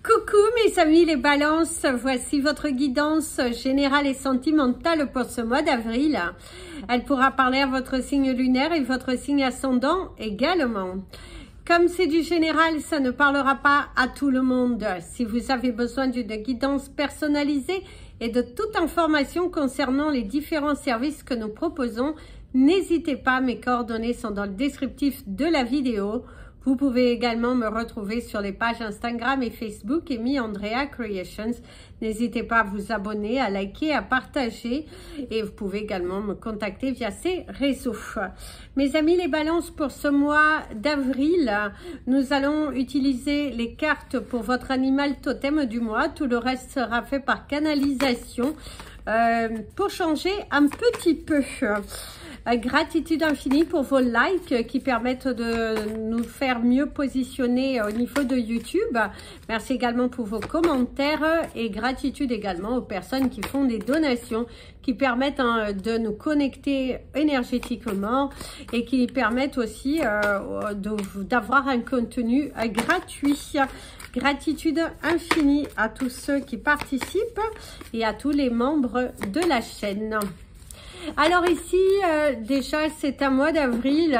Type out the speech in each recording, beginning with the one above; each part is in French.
Coucou mes amis les balances, voici votre guidance générale et sentimentale pour ce mois d'avril. Elle pourra parler à votre signe lunaire et votre signe ascendant également. Comme c'est du général, ça ne parlera pas à tout le monde. Si vous avez besoin d'une guidance personnalisée et de toute information concernant les différents services que nous proposons, n'hésitez pas, mes coordonnées sont dans le descriptif de la vidéo. Vous pouvez également me retrouver sur les pages Instagram et Facebook Amy Andrea Creations. N'hésitez pas à vous abonner, à liker, à partager et vous pouvez également me contacter via ces réseaux. Mes amis les balances, pour ce mois d'avril, nous allons utiliser les cartes pour votre animal totem du mois. Tout le reste sera fait par canalisation pour changer un petit peu. Gratitude infinie pour vos likes qui permettent de nous faire mieux positionner au niveau de YouTube. Merci également pour vos commentaires et gratitude également aux personnes qui font des donations qui permettent de nous connecter énergétiquement et qui permettent aussi d'avoir un contenu gratuit. Gratitude infinie à tous ceux qui participent et à tous les membres de la chaîne. Alors ici, déjà, c'est un mois d'avril.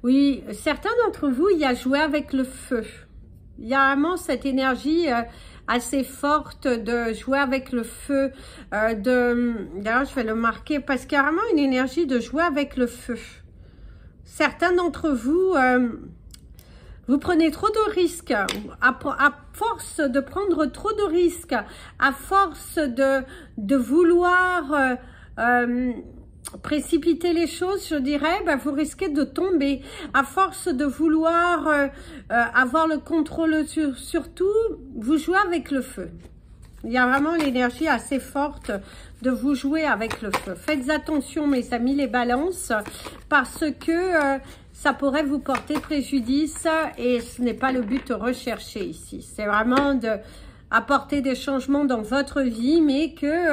Oui, certains d'entre vous, il y a joué avec le feu. Il y a vraiment cette énergie assez forte de jouer avec le feu. D'ailleurs, je vais le marquer parce qu'il y a vraiment une énergie de jouer avec le feu. Certains d'entre vous, vous prenez trop de risques. À force de prendre trop de risques, à force de vouloir précipiter les choses, je dirais, vous risquez de tomber. À force de vouloir avoir le contrôle sur tout, vous jouez avec le feu. Il y a vraiment l'énergie assez forte de vous jouer avec le feu. Faites attention, mes amis les balances, parce que ça pourrait vous porter préjudice et ce n'est pas le but recherché ici. C'est vraiment d'apporter des changements dans votre vie, mais que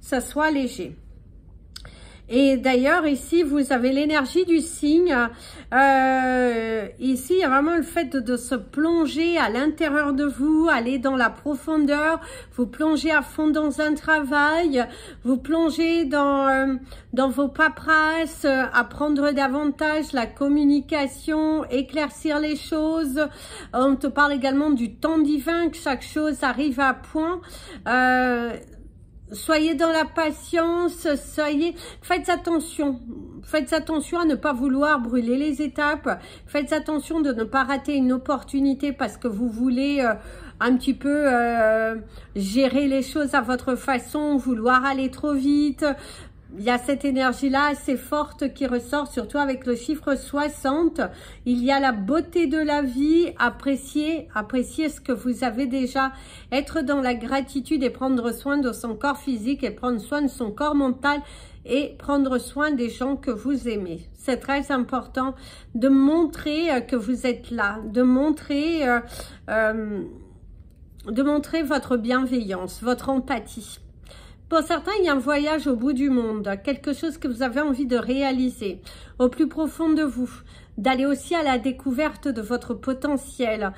ça soit léger. Et d'ailleurs, ici, vous avez l'énergie du signe. Ici, il y a vraiment le fait de se plonger à l'intérieur de vous, aller dans la profondeur, vous plongez à fond dans un travail, vous plongez dans vos paperasses, apprendre davantage la communication, éclaircir les choses. On te parle également du temps divin, que chaque chose arrive à point. Soyez dans la patience, faites attention à ne pas vouloir brûler les étapes, faites attention de ne pas rater une opportunité parce que vous voulez un petit peu gérer les choses à votre façon, vouloir aller trop vite. Il y a cette énergie-là assez forte qui ressort, surtout avec le chiffre 60. Il y a la beauté de la vie, apprécier ce que vous avez déjà, être dans la gratitude et prendre soin de son corps physique et prendre soin de son corps mental et prendre soin des gens que vous aimez. C'est très important de montrer que vous êtes là, de montrer votre bienveillance, votre empathie. Pour certains, il y a un voyage au bout du monde, quelque chose que vous avez envie de réaliser au plus profond de vous, d'aller aussi à la découverte de votre potentiel,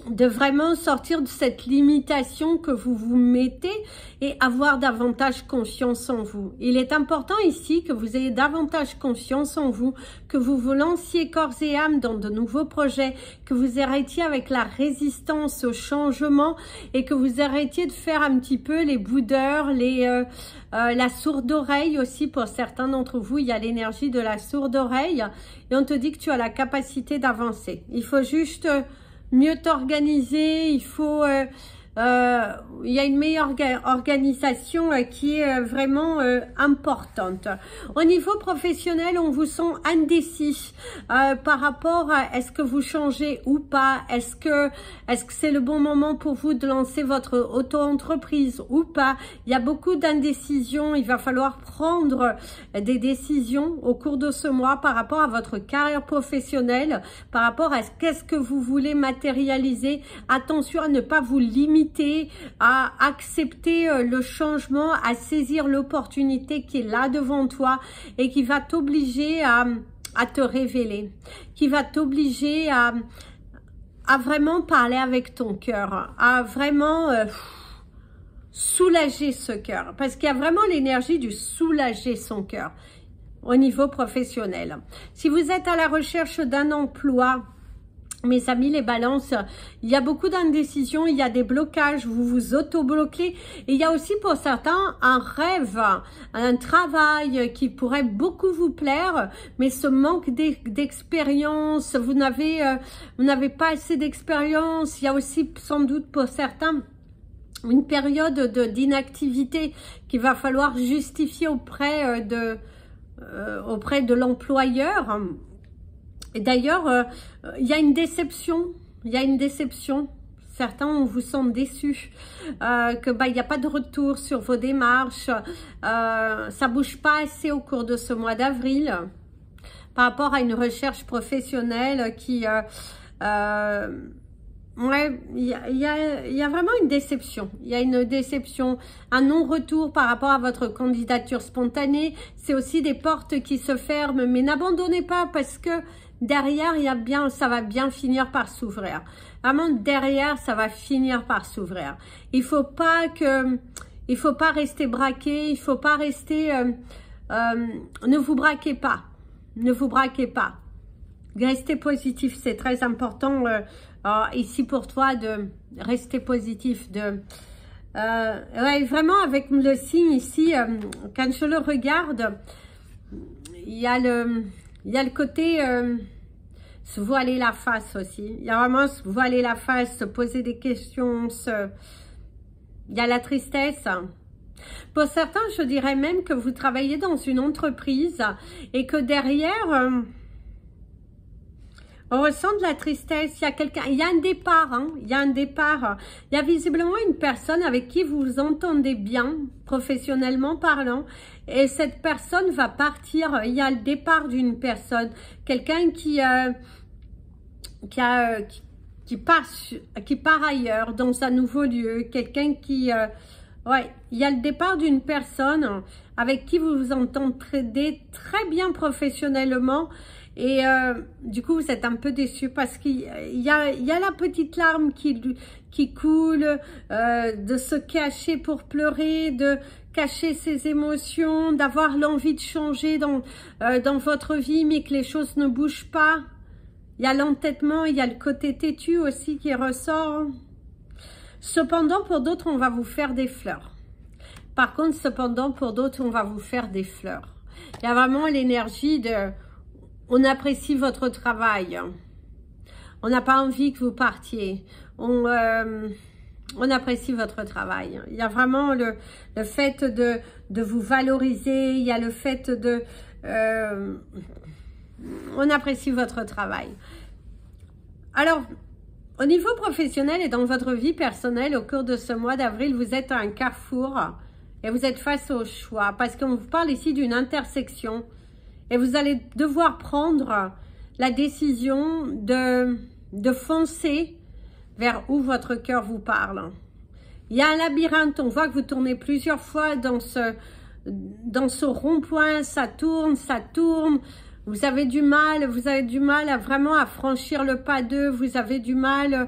de vraiment sortir de cette limitation que vous vous mettez et avoir davantage confiance en vous. Il est important ici que vous ayez davantage confiance en vous, que vous vous lanciez corps et âme dans de nouveaux projets, que vous arrêtiez avec la résistance au changement et que vous arrêtiez de faire un petit peu les boudeurs, la sourde oreille aussi. Pour certains d'entre vous, il y a l'énergie de la sourde oreille et on te dit que tu as la capacité d'avancer. Il faut juste mieux t'organiser, il faut il y a une meilleure organisation qui est vraiment importante. Au niveau professionnel, on vous sent indécis par rapport à est-ce que vous changez ou pas, est-ce que c'est le bon moment pour vous de lancer votre auto-entreprise ou pas. Il y a beaucoup d'indécisions, il va falloir prendre des décisions au cours de ce mois par rapport à votre carrière professionnelle, par rapport à qu'est-ce que vous voulez matérialiser. Attention à ne pas vous limiter, à accepter le changement, à saisir l'opportunité qui est là devant toi et qui va t'obliger à te révéler, qui va t'obliger à vraiment parler avec ton cœur, à vraiment soulager ce cœur, parce qu'il y a vraiment l'énergie du soulager son cœur au niveau professionnel. Si vous êtes à la recherche d'un emploi, mes amis les balances, il y a beaucoup d'indécisions, il y a des blocages, vous vous auto-bloquez. Et il y a aussi pour certains un rêve, un travail qui pourrait beaucoup vous plaire, mais ce manque d'expérience, vous n'avez pas assez d'expérience. Il y a aussi sans doute pour certains une période d'inactivité qu'il va falloir justifier auprès de l'employeur. Et d'ailleurs, il y a une déception, Certains vous sont déçus, il n'y a pas de retour sur vos démarches, ça bouge pas assez au cours de ce mois d'avril par rapport à une recherche professionnelle qui... ouais, il y a vraiment une déception. Il y a une déception, un non-retour par rapport à votre candidature spontanée. C'est aussi des portes qui se ferment, mais n'abandonnez pas parce que derrière, ça va bien finir par s'ouvrir. Vraiment, derrière, ça va finir par s'ouvrir. Il faut pas rester braqué, il faut pas rester, ne vous braquez pas. Ne vous braquez pas. Restez positif, c'est très important ici pour toi de rester positif. Ouais, vraiment avec le signe ici, quand je le regarde, il y a le côté se voiler la face aussi. Il y a vraiment se voiler la face, se poser des questions. Il y a la tristesse. Pour certains, je dirais même que vous travaillez dans une entreprise et que derrière, on ressent de la tristesse. Il y a un départ, hein. Il y a un départ. Il y a visiblement une personne avec qui vous vous entendez bien, professionnellement parlant. Et cette personne va partir. Il y a le départ d'une personne. Quelqu'un qui part ailleurs, dans un nouveau lieu. Quelqu'un qui... ouais, il y a le départ d'une personne avec qui vous vous entendez très bien professionnellement. Et du coup, vous êtes un peu déçu parce qu'il y a la petite larme qui coule, de se cacher pour pleurer, de cacher ses émotions, d'avoir l'envie de changer dans votre vie, mais que les choses ne bougent pas. Il y a l'entêtement, il y a le côté têtu aussi qui ressort. Cependant, pour d'autres, on va vous faire des fleurs. Par contre, cependant, pour d'autres, on va vous faire des fleurs. Il y a vraiment l'énergie de... On apprécie votre travail. On n'a pas envie que vous partiez. On apprécie votre travail. Il y a vraiment le fait de vous valoriser. Il y a le fait de... on apprécie votre travail. Alors, au niveau professionnel et dans votre vie personnelle, au cours de ce mois d'avril, vous êtes à un carrefour et vous êtes face au choix. Parce qu'on vous parle ici d'une intersection. Et vous allez devoir prendre la décision de foncer vers où votre cœur vous parle. Il y a un labyrinthe, on voit que vous tournez plusieurs fois dans ce rond-point, ça tourne, vous avez du mal à vraiment à franchir le pas 2, vous avez du mal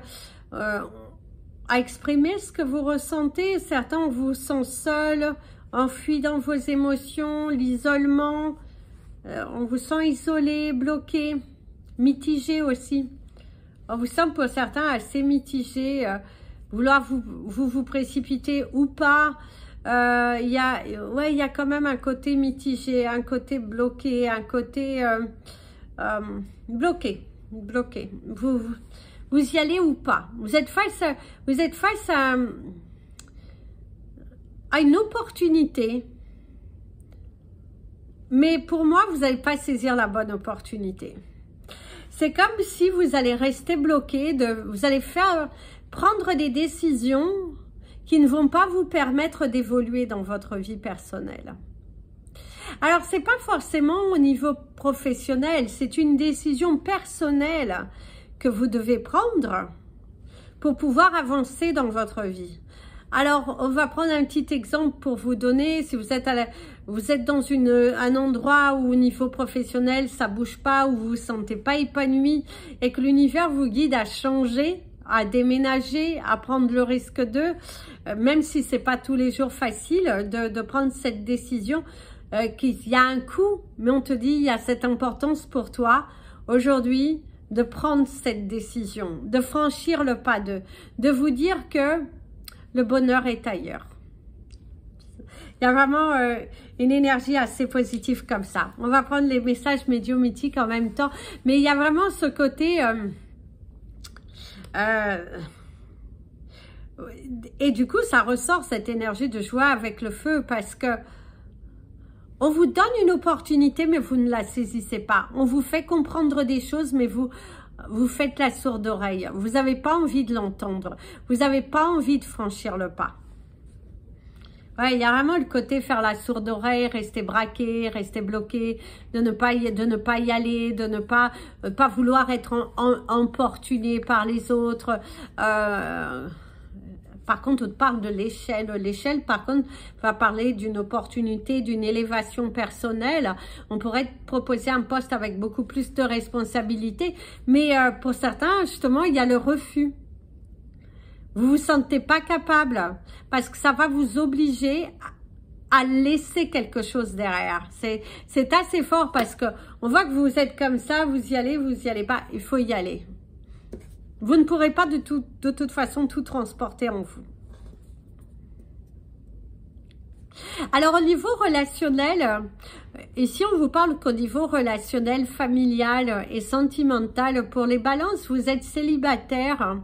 à exprimer ce que vous ressentez. Certains vous sentent seuls, enfuis dans vos émotions, l'isolement. On vous sent isolé, bloqué, mitigé aussi. On vous sent pour certains assez mitigé, vouloir vous précipiter ou pas. Il y a quand même un côté mitigé, un côté bloqué, un côté bloqué. Vous y allez ou pas. Vous êtes face à une opportunité. Mais pour moi, vous n'allez pas saisir la bonne opportunité. C'est comme si vous allez rester bloqué, vous allez prendre des décisions qui ne vont pas vous permettre d'évoluer dans votre vie personnelle. Alors, c'est pas forcément au niveau professionnel, c'est une décision personnelle que vous devez prendre pour pouvoir avancer dans votre vie. Alors, on va prendre un petit exemple pour vous donner. Si vous êtes vous êtes dans un endroit où au niveau professionnel, ça bouge pas, où vous vous sentez pas épanoui et que l'univers vous guide à changer, à déménager, à prendre le risque même si c'est pas tous les jours facile de prendre cette décision, qu'il y a un coût, mais on te dit, il y a cette importance pour toi aujourd'hui de prendre cette décision, de franchir le pas de vous dire que le bonheur est ailleurs. Il y a vraiment une énergie assez positive comme ça. On va prendre les messages médiumniques en même temps, mais il y a vraiment ce côté... et du coup, ça ressort cette énergie de joie avec le feu parce que on vous donne une opportunité, mais vous ne la saisissez pas. On vous fait comprendre des choses, mais vous faites la sourde oreille. Vous n'avez pas envie de l'entendre. Vous n'avez pas envie de franchir le pas. Ouais, il y a vraiment le côté faire la sourde oreille, rester braqué, rester bloqué, de ne pas y aller, de ne pas vouloir être importuné par les autres. Par contre, on parle de l'échelle. L'échelle, par contre, va parler d'une opportunité, d'une élévation personnelle. On pourrait proposer un poste avec beaucoup plus de responsabilités. Mais pour certains, justement, il y a le refus. Vous vous sentez pas capable parce que ça va vous obliger à laisser quelque chose derrière. C'est assez fort parce que on voit que vous êtes comme ça, vous y allez pas. Il faut y aller. Vous ne pourrez pas de toute façon tout transporter en vous. Alors au niveau relationnel, ici on vous parle qu'au niveau relationnel, familial et sentimental, pour les balances, vous êtes célibataire.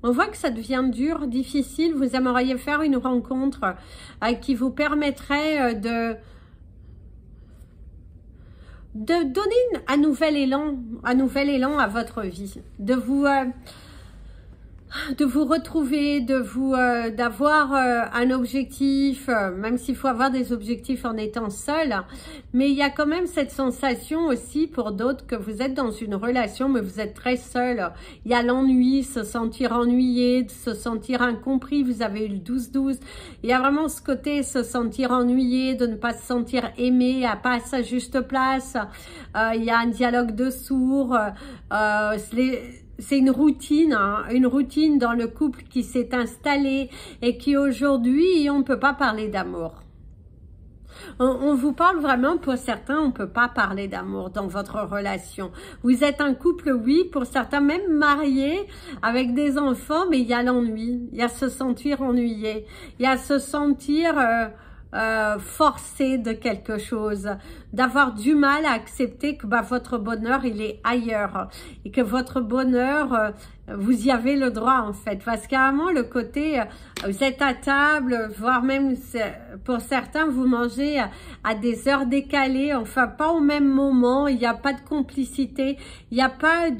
On voit que ça devient dur, difficile. Vous aimeriez faire une rencontre qui vous permettrait de donner un nouvel élan à votre vie, de vous retrouver, d'avoir un objectif, même s'il faut avoir des objectifs en étant seul, mais il y a quand même cette sensation aussi pour d'autres que vous êtes dans une relation, mais vous êtes très seul. Il y a l'ennui, se sentir ennuyé, se sentir incompris, vous avez eu le 12-12. Il y a vraiment ce côté, se sentir ennuyé, de ne pas se sentir aimé, à pas à sa juste place. Il y a un dialogue de sourds, c'est une routine dans le couple qui s'est installée et qui aujourd'hui, on ne peut pas parler d'amour. On vous parle vraiment, pour certains, on ne peut pas parler d'amour dans votre relation. Vous êtes un couple, oui, pour certains même mariés avec des enfants, mais il y a l'ennui, il y a se sentir ennuyé, il y a se sentir... forcé de quelque chose, d'avoir du mal à accepter que votre bonheur il est ailleurs et que votre bonheur vous y avez le droit en fait, parce qu'avant le côté vous êtes à table, voire même pour certains vous mangez à des heures décalées, enfin pas au même moment, il n'y a pas de complicité, il n'y a pas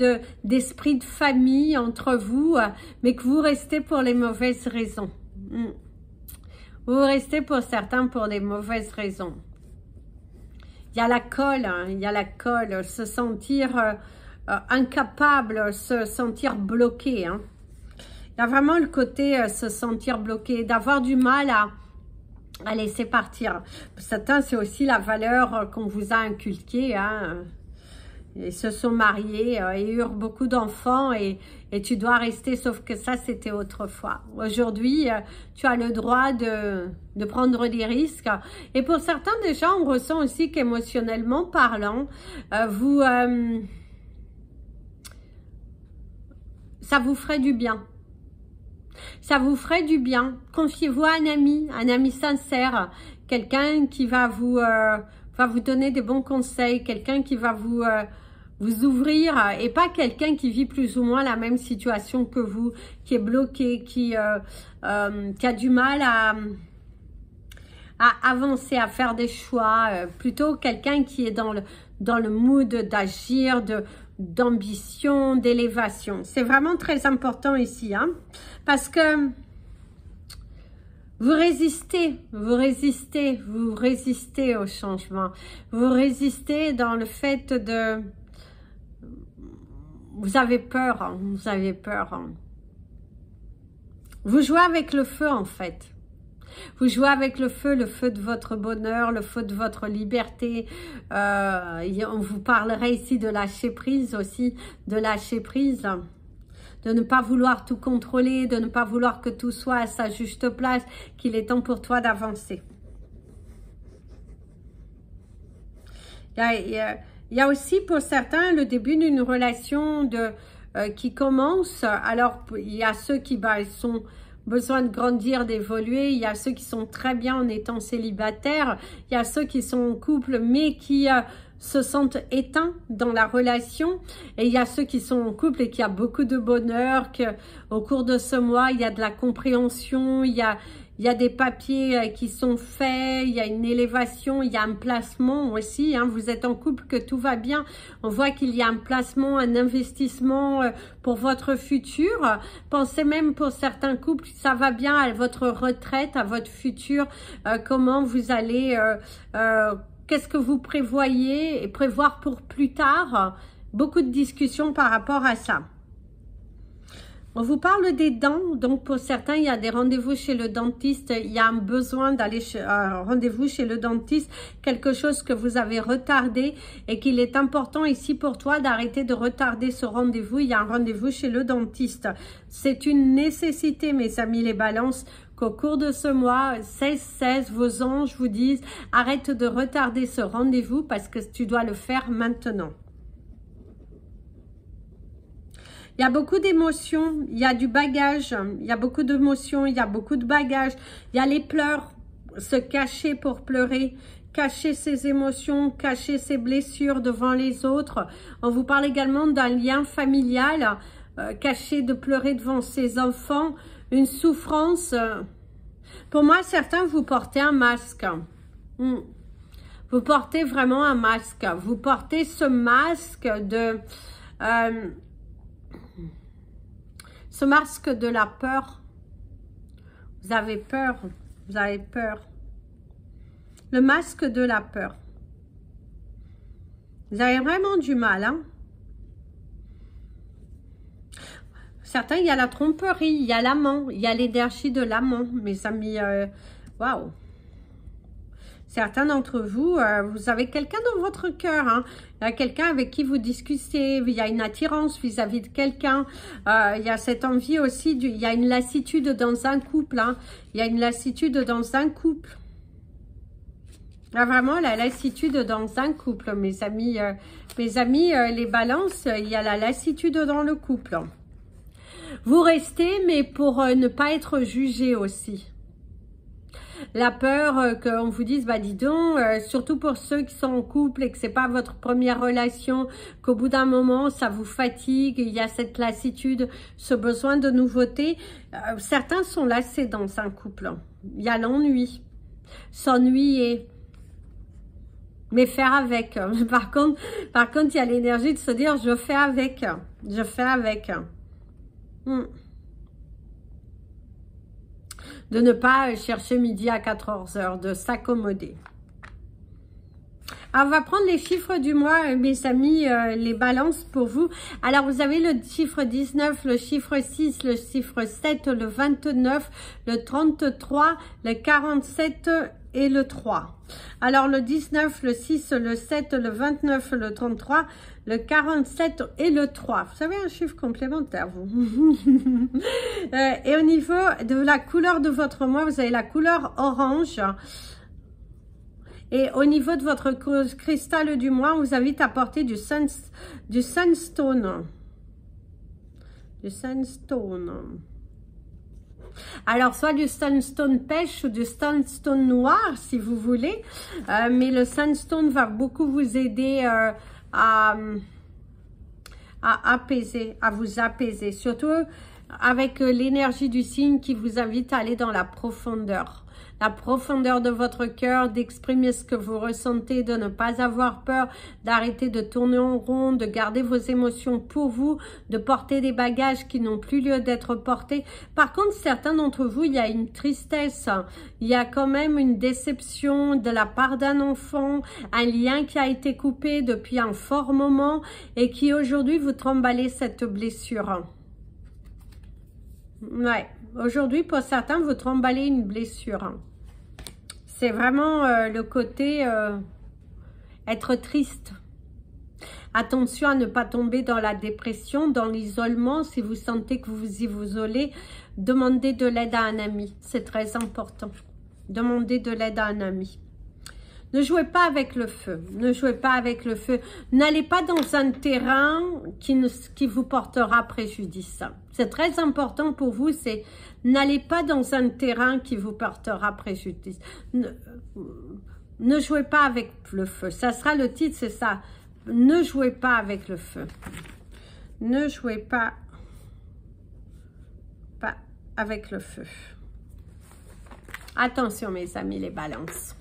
d'esprit de famille entre vous, mais que vous restez pour les mauvaises raisons. Vous restez pour certains pour des mauvaises raisons. Il y a la colle, se sentir incapable, se sentir bloqué. Il y a vraiment le côté se sentir bloqué, d'avoir du mal à laisser partir. Pour certains, c'est aussi la valeur qu'on vous a inculquée. Ils se sont mariés et eurent beaucoup d'enfants et tu dois rester, sauf que ça c'était autrefois. Aujourd'hui, tu as le droit de prendre des risques. Et pour certains déjà, on ressent aussi qu'émotionnellement parlant, ça vous ferait du bien. Ça vous ferait du bien. Confiez-vous à un ami sincère, quelqu'un qui va vous donner des bons conseils, quelqu'un qui va vous ouvrir, et pas quelqu'un qui vit plus ou moins la même situation que vous, qui est bloqué, qui a du mal à avancer, à faire des choix, plutôt quelqu'un qui est dans le mood d'agir, d'ambition, d'élévation. C'est vraiment très important ici, parce que vous résistez au changement. Vous résistez dans le fait de... Vous avez peur. Vous jouez avec le feu en fait. Vous jouez avec le feu de votre bonheur, le feu de votre liberté. On vous parlerait ici de lâcher prise aussi, de lâcher prise. De ne pas vouloir tout contrôler, de ne pas vouloir que tout soit à sa juste place, qu'il est temps pour toi d'avancer. Il y a aussi pour certains le début d'une relation qui commence. Alors, il y a ceux qui sont besoin de grandir, d'évoluer. Il y a ceux qui sont très bien en étant célibataires. Il y a ceux qui sont en couple mais qui se sentent éteints dans la relation. Et il y a ceux qui sont en couple et qui a beaucoup de bonheur, qu'au cours de ce mois, il y a de la compréhension, il y a des papiers qui sont faits, il y a une élévation, il y a un placement aussi. Hein, vous êtes en couple, que tout va bien. On voit qu'il y a un placement, un investissement pour votre futur. Pensez même pour certains couples, ça va bien à votre retraite, à votre futur. Comment vous allez... qu'est-ce que vous prévoyez et prévoir pour plus tard? Beaucoup de discussions par rapport à ça. On vous parle des dents, donc pour certains, il y a des rendez-vous chez le dentiste, il y a un besoin d'aller rendez-vous chez le dentiste, quelque chose que vous avez retardé et qu'il est important ici pour toi d'arrêter de retarder ce rendez-vous. Il y a un rendez-vous chez le dentiste. C'est une nécessité, mes amis les balances, qu'au cours de ce mois, 16-16, vos anges vous disent « Arrête de retarder ce rendez-vous parce que tu dois le faire maintenant ». Il y a beaucoup d'émotions, il y a du bagage, il y a beaucoup d'émotions, il y a beaucoup de bagages. Il y a les pleurs, se cacher pour pleurer, cacher ses émotions, cacher ses blessures devant les autres. On vous parle également d'un lien familial, cacher de pleurer devant ses enfants, une souffrance. Pour moi, certains, vous portez un masque. Vous portez vraiment un masque. Vous portez ce masque de... ce masque de la peur. Vous avez peur. Vous avez peur. Le masque de la peur. Vous avez vraiment du mal, hein? Certains, il y a la tromperie, il y a l'amant, il y a l'énergie de l'amant, mes amis. Waouh! Certains d'entre vous, vous avez quelqu'un dans votre cœur. Hein. Il y a quelqu'un avec qui vous discutez. Il y a une attirance vis-à-vis de quelqu'un. Il y a cette envie aussi. Il y a une lassitude dans un couple. Hein. Il y a une lassitude dans un couple. Il y a vraiment la lassitude dans un couple, mes amis. Les balances, il y a la lassitude dans le couple. Vous restez, mais pour ne pas être jugé aussi. La peur qu'on vous dise, bah dis donc, surtout pour ceux qui sont en couple et que c'est pas votre première relation, qu'au bout d'un moment, ça vous fatigue, il y a cette lassitude, ce besoin de nouveauté. Certains sont lassés dans un couple. Il y a l'ennui, s'ennuyer, mais faire avec. Par contre, il y a l'énergie de se dire, je fais avec, je fais avec. De ne pas chercher midi à 14h, de s'accommoder. Alors, on va prendre les chiffres du mois, mes amis, les balances pour vous. Alors, vous avez le chiffre 19, le chiffre 6, le chiffre 7, le 29, le 33, le 47 et le 3. Alors, le 19, le 6, le 7, le 29, le 33, le 47 et le 3. Vous savez, un chiffre complémentaire, vous. Et au niveau de la couleur de votre mois, vous avez la couleur orange. Et au niveau de votre cristal du mois, on vous invite à porter du sunstone. Du sunstone. Alors, soit du sunstone pêche ou du sunstone noir, si vous voulez. Mais le sunstone va beaucoup vous aider à apaiser, à vous apaiser. Surtout avec l'énergie du signe qui vous invite à aller dans la profondeur. La profondeur de votre cœur, d'exprimer ce que vous ressentez, de ne pas avoir peur, d'arrêter de tourner en rond, de garder vos émotions pour vous, de porter des bagages qui n'ont plus lieu d'être portés. Par contre, certains d'entre vous, il y a une tristesse, il y a quand même une déception de la part d'un enfant, un lien qui a été coupé depuis un fort moment et qui aujourd'hui vous tremballez cette blessure. Ouais. Aujourd'hui, pour certains, vous tremballez une blessure. C'est vraiment le côté être triste. Attention à ne pas tomber dans la dépression, dans l'isolement. Si vous sentez que vous vous isolez, demandez de l'aide à un ami. C'est très important. Demandez de l'aide à un ami. Ne jouez pas avec le feu. Ne jouez pas avec le feu. N'allez pas dans un terrain qui vous portera préjudice. C'est très important pour vous. C'est n'allez pas dans un terrain qui vous portera préjudice. Ne jouez pas avec le feu. Ça sera le titre, c'est ça. Ne jouez pas avec le feu. Ne jouez pas avec le feu. Attention mes amis les balances.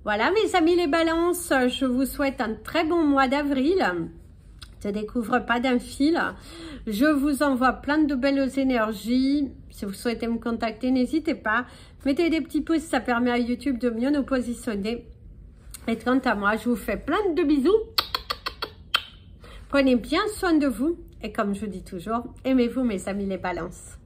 Voilà mes amis les balances, je vous souhaite un très bon mois d'avril. Ne découvre pas d'un fil. Je vous envoie plein de belles énergies. Si vous souhaitez me contacter, n'hésitez pas. Mettez des petits pouces, ça permet à YouTube de mieux nous positionner. Et quant à moi, je vous fais plein de bisous. Prenez bien soin de vous. Et comme je dis toujours, aimez-vous mes amis les balances.